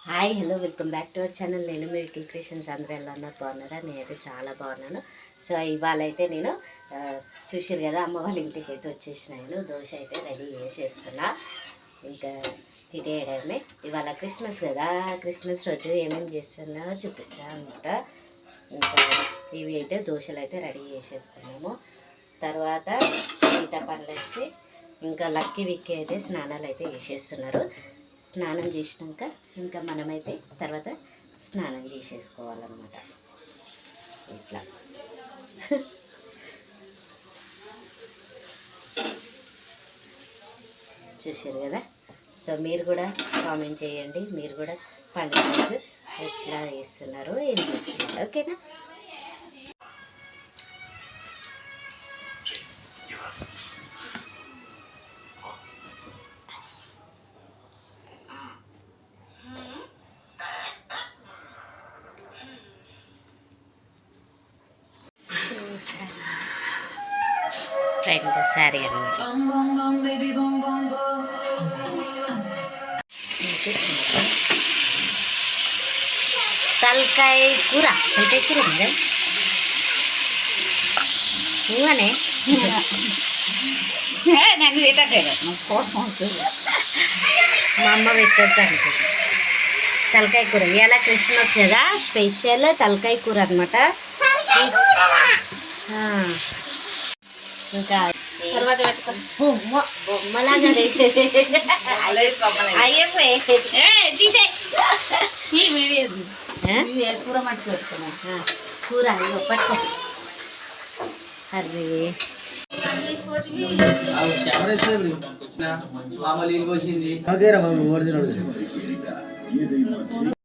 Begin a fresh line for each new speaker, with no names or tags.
Hi hello welcome back to our channel. నేను మీ wiki creations. అందరూ ఎలా ఉన్నారు? బాగున్నారా? నేనైతే చాలా బాగున్నాను. సో ఇవాళ అయితే నేను చూసారు కదా, అమ్మ వాళ్ళ ఇంటికి అయితే వచ్చేసినాను. దోశ అయితే రెడీ చేసేస్తున్నా, ఇంకా తినేయడమే. ఇవాళ క్రిస్మస్ కదా, క్రిస్మస్ రోజు ఏమేమి చేస్తున్నావో చూపిస్తాను అనమాట. ఇంకా ఇవి అయితే దోశలు అయితే రెడీ చేసేసుకున్నాము. తర్వాత మిగతా పనులు అయితే ఇంకా లక్కీ విక్కీ అయితే స్నానాలు అయితే చేసేస్తున్నారు. స్నానం చేసినాక ఇంకా మనమైతే తర్వాత స్నానం చేసేసుకోవాలన్నమాట. ఇట్లా చూసారు కదా. సో మీరు కూడా కామెంట్ చేయండి, మీరు కూడా పండుగ రోజు ఎట్లా చేస్తున్నారు, ఏం చేస్తున్నారు, ఓకేనా? ఫ్రెండ్ శారీ అన్నమాట. తలకాయ కూర, తలకాయ కూర ఉంది నువ్వనే
నన్ను పెట్టట్లేదు,
మా అమ్మ పెట్టొద్దు అనుకో. తలకాయ కూర ఇలా క్రిస్మస్ కదా, స్పెషల్ తలకాయ కూర అనమాట. ఇంకా
తర్వాత పెట్టుకో.
బొమ్మలాగా
కూర మట్టి పెట్టుకున్నా.
కూర ఇగో పట్టుకో. అరే
కెమెరా